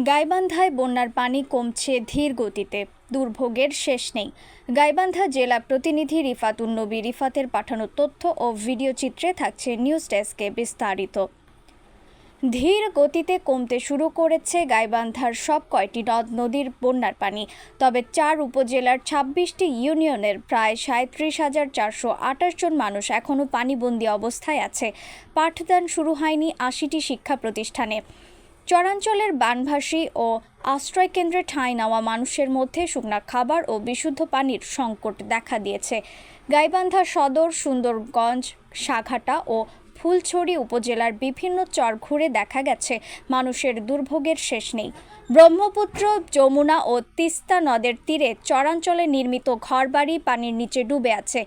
গাইবান্ধায় বন্যার পানি কমছে ধীর গতিতে, দুর্ভোগের শেষ নেই। গাইবান্ধা জেলা প্রতিনিধি রিফাতুন নবী রিফাতের পাঠানো তথ্য ও ভিডিও চিত্রে থাকছে নিউজ ডেস্কে বিস্তারিত। ধীর গতিতে কমতে শুরু করেছে গাইবান্ধার সব কয়টি নদ নদীর বন্যার পানি। তবে 4 উপজেলার 26টি ইউনিয়নের প্রায় 37,428 জন মানুষ এখনও পানিবন্দী অবস্থায় আছে। পাঠদান শুরু হয়নি 80টি শিক্ষা প্রতিষ্ঠানে। চরাঞ্চলের বানভাসী ও আশ্রয়কেন্দ্রে ঠাঁই নেওয়া মানুষের মধ্যে শুকনা খাবার ও বিশুদ্ধ পানির সংকট দেখা দিয়েছে। গাইবান্ধা সদর, সুন্দরগঞ্জ, সাঘাটা ও ফুলছড়ি উপজেলার বিভিন্ন চর ঘুরে দেখা গেছে মানুষের দুর্ভোগের শেষ নেই। ব্রহ্মপুত্র, যমুনা ও তিস্তা নদের তীরে চরাঞ্চলে নির্মিত ঘরবাড়ি পানির নিচে ডুবে আছে।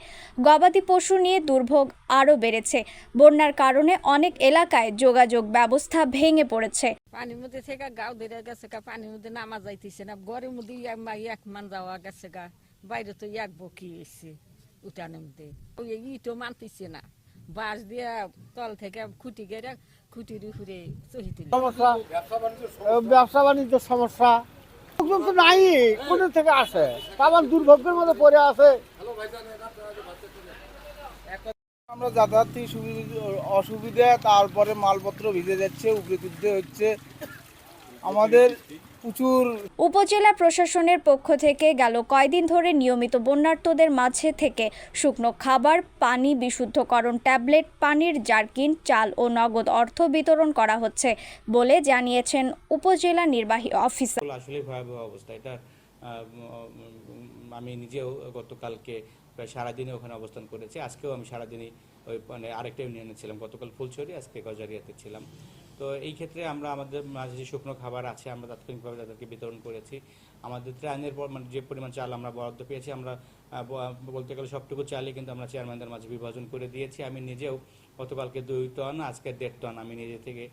গবাদি পশু নিয়ে দুর্ভোগ আরও বেড়েছে। বন্যার কারণে অনেক এলাকায় যোগাযোগ ব্যবস্থা ভেঙে পড়েছে। পানির মধ্যে থেকে গাও ধরে গেছে গা, পানির মধ্যে নামা যাইতেছে না। ঘরের মধ্যে এক মান যাওয়া গেছে গা, বাইরে তো এক বকি এসছে উঠানের মধ্যে। ওই ইটো মানতেছে না, বাঁশ দিয়ে তল থেকে খুঁটি গেড়ে খুঁটির উপরে চহিতে ব্যবসা বাণিজ্য সমস্যা তো নাই, কোথা থেকে আসে? আবার দুর্ভোগের মধ্যে পড়ে আছে। আমরা যাতায়াত অসুবিধা, তারপরে মালপত্র ভিজে যাচ্ছে, উপরে তুলতে হচ্ছে আমাদের প্রচুর। উপজেলা প্রশাসনের পক্ষ থেকে গেল কয়দিন ধরে নিয়মিত বন্যার্তদের মাঝে থেকে শুকনো খাবার, পানি, বিশুদ্ধকরণ ট্যাবলেট, পানির জারকিন, চাল ও নগদ অর্থ বিতরণ করা হচ্ছে বলে জানিয়েছেন উপজেলা নির্বাহী অফিসার। আসলে ভয়াবহ অবস্থা এটা। আমি নিজেও গতকালকে প্রায় সারাদিনে ওখানে অবস্থান করেছি। আজকেও আমি সারাদিনই ওই আরেকটা ইউনিয়নে ছিলাম, গতকাল ফুলছড়ি, আজকে গজারিয়াতে ছিলাম। তো এই ক্ষেত্রে আমরা আমাদের মাঝে যে শুকনো খাবার আছে আমরা তাৎক্ষণিকভাবে তাদেরকে বিতরণ করেছি। আমাদের ত্রাণের যে পরিমাণ চাল আমরা বরাদ্দ পেয়েছি, আমরা বলতে গেলে সবটুকু চালই কিন্তু আমরা চেয়ারম্যানদের মাঝে বিভাজন করে দিয়েছি। আমি নিজেও গতকালকে 2 টন, আজকে 1.5 টন আমি নিজে থেকে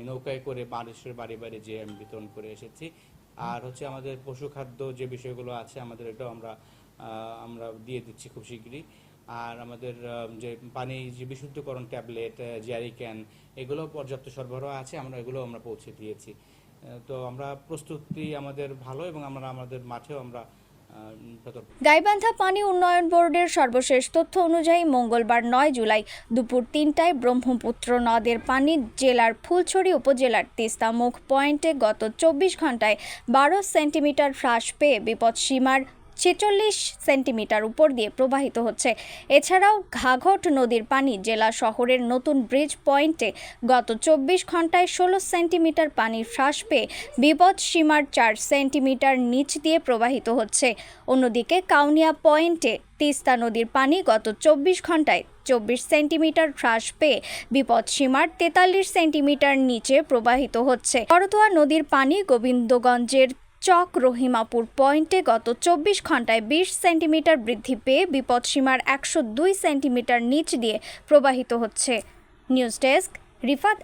নৌকায় করে মানুষের বাড়ি বাড়ি যেয়ে আমি বিতরণ করে এসেছি। আর হচ্ছে আমাদের পশু খাদ্য যে বিষয়গুলো আছে আমাদের এটাও আমরা দিয়ে দিচ্ছি খুব শীঘ্রই। আর আমাদের যে পানি, যে বিশুদ্ধকরণ ট্যাবলেট, জারিক্যান, এগুলো পর্যাপ্ত সরবরাহ আছে, আমরা পৌঁছে দিয়েছি। তো আমরা প্রস্তুতি আমাদের ভালো, এবং আমরা আমাদের মাঠেও আমরা। গাইবান্ধা পানি উন্নয়ন বোর্ডের সর্বশেষ তথ্য অনুযায়ী মঙ্গলবার 9 জুলাই দুপুর 3টায় ব্রহ্মপুত্র নদের পানি জেলার ফুলছড়ি উপজেলার তিস্তা মুখ পয়েন্টে গত 24 ঘন্টায় 12 সেন্টিমিটার হ্রাস পেয়ে বিপদসীমার 46 সেন্টিমিটার উপর দিয়ে প্রবাহিত হচ্ছে। এছাড়াও ঘাঘট নদীর পানি জেলা শহরের নতুন ব্রিজ পয়েন্টে গত 24 ঘন্টায় 16 সেন্টিমিটার পানি হ্রাস পেয়ে বিপদসীমার 4 সেন্টিমিটার নিচ দিয়ে প্রবাহিত হচ্ছে। অন্যদিকে কাউনিয়া পয়েন্টে তিস্তা নদীর পানি গত 24 ঘন্টায় 24 সেন্টিমিটার হ্রাস পেয়ে বিপদসীমার 43 সেন্টিমিটার নিচে প্রবাহিত হচ্ছে। করতোয়া নদীর পানি গোবিন্দগঞ্জের চক রহিমাপুর পয়েন্টে গত 24 ঘন্টায় 20 সেন্টিমিটার বৃদ্ধি পেয়ে বিপদসীমার 102 সেন্টিমিটার নিচ দিয়ে প্রবাহিত হচ্ছে। News desk, Rifat.